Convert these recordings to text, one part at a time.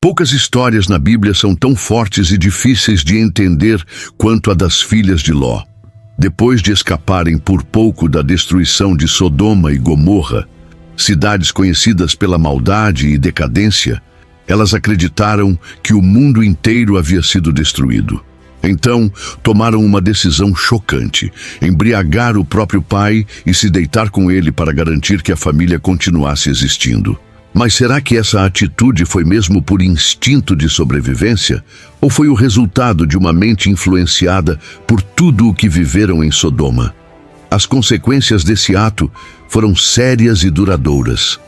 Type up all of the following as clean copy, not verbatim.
Poucas histórias na Bíblia são tão fortes e difíceis de entender quanto a das filhas de Ló. Depois de escaparem por pouco da destruição de Sodoma e Gomorra, cidades conhecidas pela maldade e decadência, elas acreditaram que o mundo inteiro havia sido destruído. Então, tomaram uma decisão chocante: embriagar o próprio pai e se deitar com ele para garantir que a família continuasse existindo. Mas será que essa atitude foi mesmo por instinto de sobrevivência? Ou foi o resultado de uma mente influenciada por tudo o que viveram em Sodoma? As consequências desse ato foram sérias e duradouras.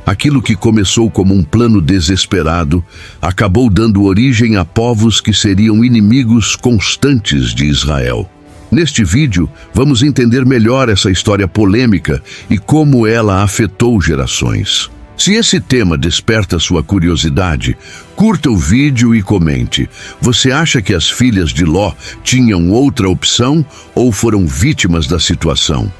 Aquilo que começou como um plano desesperado acabou dando origem a povos que seriam inimigos constantes de Israel. Neste vídeo, vamos entender melhor essa história polêmica e como ela afetou gerações. Se esse tema desperta sua curiosidade, curta o vídeo e comente. Você acha que as filhas de Ló tinham outra opção ou foram vítimas da situação?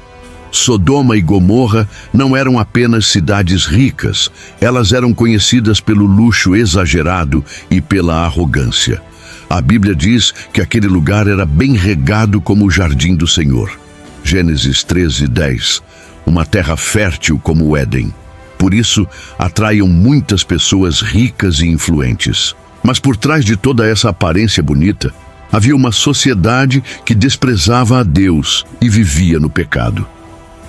Sodoma e Gomorra não eram apenas cidades ricas, elas eram conhecidas pelo luxo exagerado e pela arrogância. A Bíblia diz que aquele lugar era bem regado como o jardim do Senhor. Gênesis 13:10, uma terra fértil como o Éden. Por isso, atraiam muitas pessoas ricas e influentes. Mas por trás de toda essa aparência bonita, havia uma sociedade que desprezava a Deus e vivia no pecado.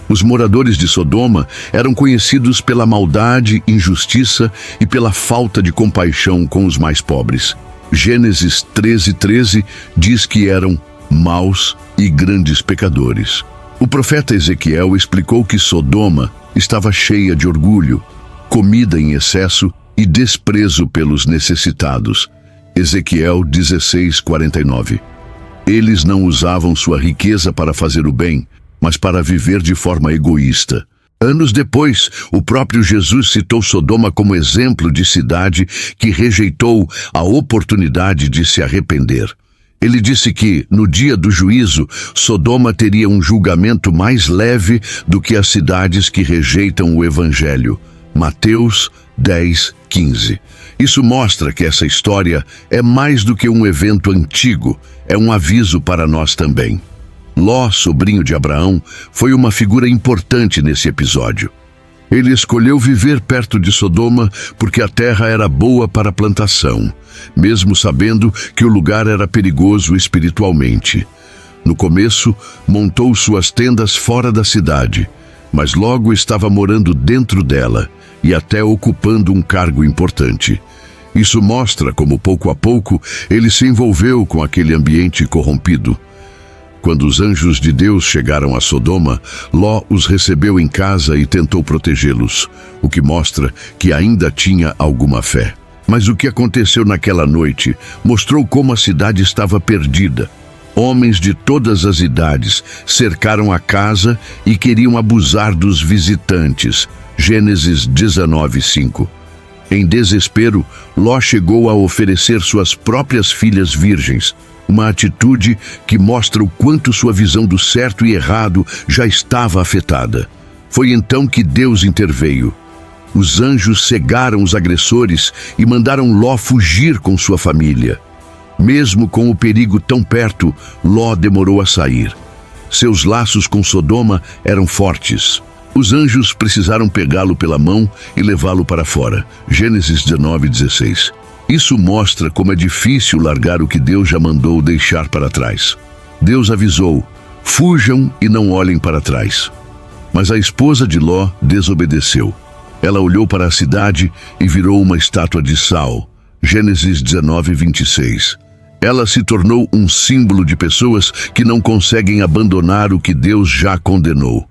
Os moradores de Sodoma eram conhecidos pela maldade, injustiça e pela falta de compaixão com os mais pobres. Gênesis 13:13 diz que eram maus e grandes pecadores. O profeta Ezequiel explicou que Sodoma estava cheia de orgulho, comida em excesso e desprezo pelos necessitados. Ezequiel 16:49. Eles não usavam sua riqueza para fazer o bem, mas para viver de forma egoísta. Anos depois, o próprio Jesus citou Sodoma como exemplo de cidade que rejeitou a oportunidade de se arrepender. Ele disse que, no dia do juízo, Sodoma teria um julgamento mais leve do que as cidades que rejeitam o Evangelho. Mateus 10:15. Isso mostra que essa história é mais do que um evento antigo, é um aviso para nós também. Ló, sobrinho de Abraão, foi uma figura importante nesse episódio. Ele escolheu viver perto de Sodoma porque a terra era boa para a plantação, mesmo sabendo que o lugar era perigoso espiritualmente. No começo, montou suas tendas fora da cidade, mas logo estava morando dentro dela e até ocupando um cargo importante. Isso mostra como, pouco a pouco, ele se envolveu com aquele ambiente corrompido. Quando os anjos de Deus chegaram a Sodoma, Ló os recebeu em casa e tentou protegê-los, o que mostra que ainda tinha alguma fé. Mas o que aconteceu naquela noite mostrou como a cidade estava perdida. Homens de todas as idades cercaram a casa e queriam abusar dos visitantes. Gênesis 19:5. Em desespero, Ló chegou a oferecer suas próprias filhas virgens, uma atitude que mostra o quanto sua visão do certo e errado já estava afetada. Foi então que Deus interveio. Os anjos cegaram os agressores e mandaram Ló fugir com sua família. Mesmo com o perigo tão perto, Ló demorou a sair. Seus laços com Sodoma eram fortes. Os anjos precisaram pegá-lo pela mão e levá-lo para fora. Gênesis 19:16. Isso mostra como é difícil largar o que Deus já mandou deixar para trás. Deus avisou: fujam e não olhem para trás. Mas a esposa de Ló desobedeceu. Ela olhou para a cidade e virou uma estátua de sal. Gênesis 19:26. Ela se tornou um símbolo de pessoas que não conseguem abandonar o que Deus já condenou.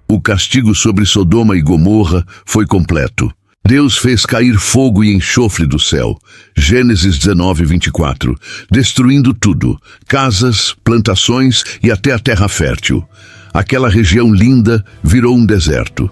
O castigo sobre Sodoma e Gomorra foi completo. Deus fez cair fogo e enxofre do céu. Gênesis 19:24, destruindo tudo, casas, plantações e até a terra fértil. Aquela região linda virou um deserto.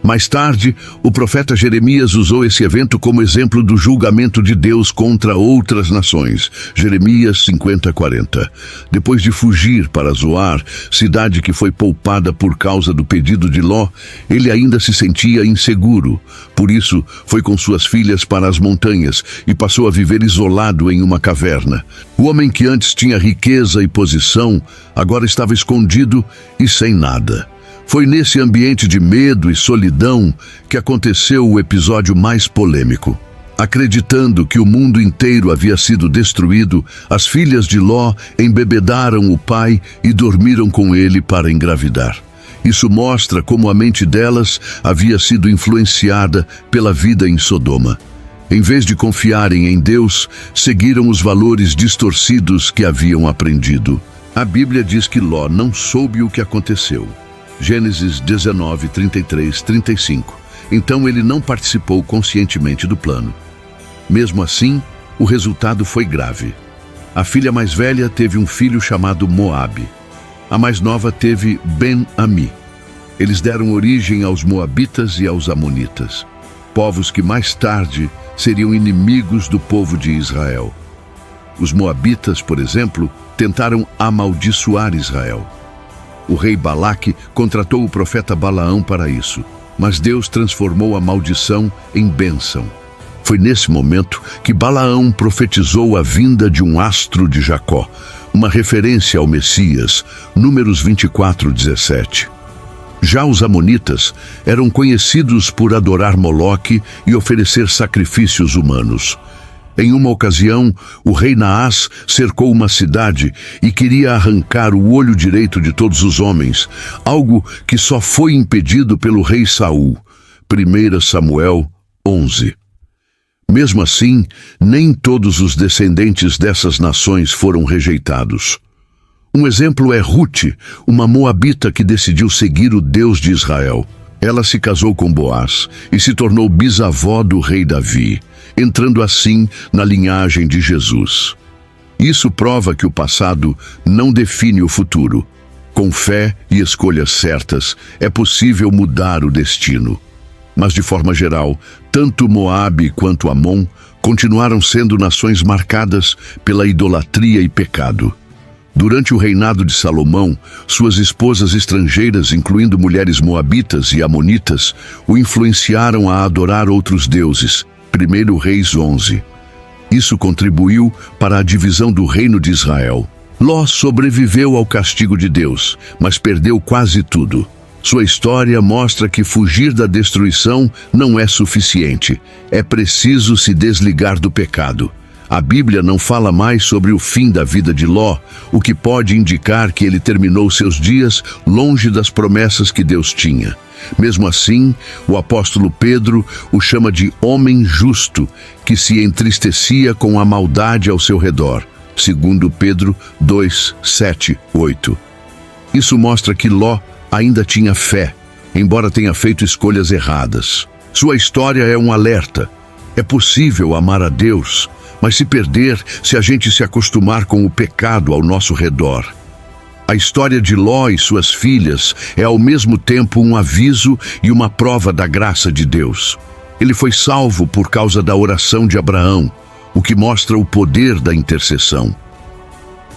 Mais tarde, o profeta Jeremias usou esse evento como exemplo do julgamento de Deus contra outras nações. Jeremias 50:40. Depois de fugir para Zoar, cidade que foi poupada por causa do pedido de Ló, ele ainda se sentia inseguro. Por isso, foi com suas filhas para as montanhas e passou a viver isolado em uma caverna. O homem que antes tinha riqueza e posição, agora estava escondido e sem nada. Foi nesse ambiente de medo e solidão que aconteceu o episódio mais polêmico. Acreditando que o mundo inteiro havia sido destruído, as filhas de Ló embebedaram o pai e dormiram com ele para engravidar. Isso mostra como a mente delas havia sido influenciada pela vida em Sodoma. Em vez de confiarem em Deus, seguiram os valores distorcidos que haviam aprendido. A Bíblia diz que Ló não soube o que aconteceu. Gênesis 19, 33, 35. Então ele não participou conscientemente do plano. Mesmo assim, o resultado foi grave. A filha mais velha teve um filho chamado Moabe. A mais nova teve Ben-Ami. Eles deram origem aos Moabitas e aos Amonitas, povos que mais tarde seriam inimigos do povo de Israel. Os Moabitas, por exemplo, tentaram amaldiçoar Israel. O rei Balaque contratou o profeta Balaão para isso, mas Deus transformou a maldição em bênção. Foi nesse momento que Balaão profetizou a vinda de um astro de Jacó, uma referência ao Messias, Números 24:17. Já os amonitas eram conhecidos por adorar Moloque e oferecer sacrifícios humanos. Em uma ocasião, o rei Naás cercou uma cidade e queria arrancar o olho direito de todos os homens, algo que só foi impedido pelo rei Saul. 1 Samuel 11. Mesmo assim, nem todos os descendentes dessas nações foram rejeitados. Um exemplo é Rute, uma moabita que decidiu seguir o Deus de Israel. Ela se casou com Boaz e se tornou bisavó do rei Davi, entrando assim na linhagem de Jesus. Isso prova que o passado não define o futuro. Com fé e escolhas certas, é possível mudar o destino. Mas de forma geral, tanto Moabe quanto Amon continuaram sendo nações marcadas pela idolatria e pecado. Durante o reinado de Salomão, suas esposas estrangeiras, incluindo mulheres moabitas e amonitas, o influenciaram a adorar outros deuses. 1 Reis 11. Isso contribuiu para a divisão do reino de Israel. Ló sobreviveu ao castigo de Deus, mas perdeu quase tudo. Sua história mostra que fugir da destruição não é suficiente. É preciso se desligar do pecado. A Bíblia não fala mais sobre o fim da vida de Ló, o que pode indicar que ele terminou seus dias longe das promessas que Deus tinha. Mesmo assim, o apóstolo Pedro o chama de homem justo, que se entristecia com a maldade ao seu redor. 2 Pedro 2, 7, 8. Isso mostra que Ló ainda tinha fé, embora tenha feito escolhas erradas. Sua história é um alerta. É possível amar a Deus, mas se perder se a gente se acostumar com o pecado ao nosso redor. A história de Ló e suas filhas é ao mesmo tempo um aviso e uma prova da graça de Deus. Ele foi salvo por causa da oração de Abraão, o que mostra o poder da intercessão.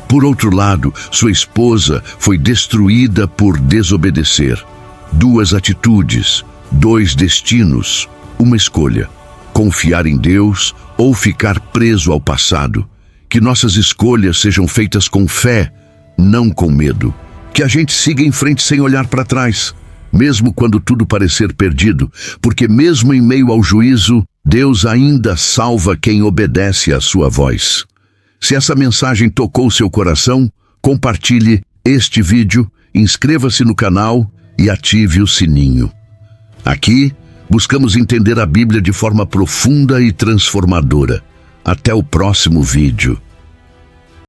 Por outro lado, sua esposa foi destruída por desobedecer. 2 atitudes, 2 destinos, uma escolha: confiar em Deus ou ficar preso ao passado. Que nossas escolhas sejam feitas com fé, não com medo. Que a gente siga em frente sem olhar para trás, mesmo quando tudo parecer perdido, porque mesmo em meio ao juízo, Deus ainda salva quem obedece à sua voz. Se essa mensagem tocou seu coração, compartilhe este vídeo, inscreva-se no canal e ative o sininho. Aqui, buscamos entender a Bíblia de forma profunda e transformadora. Até o próximo vídeo.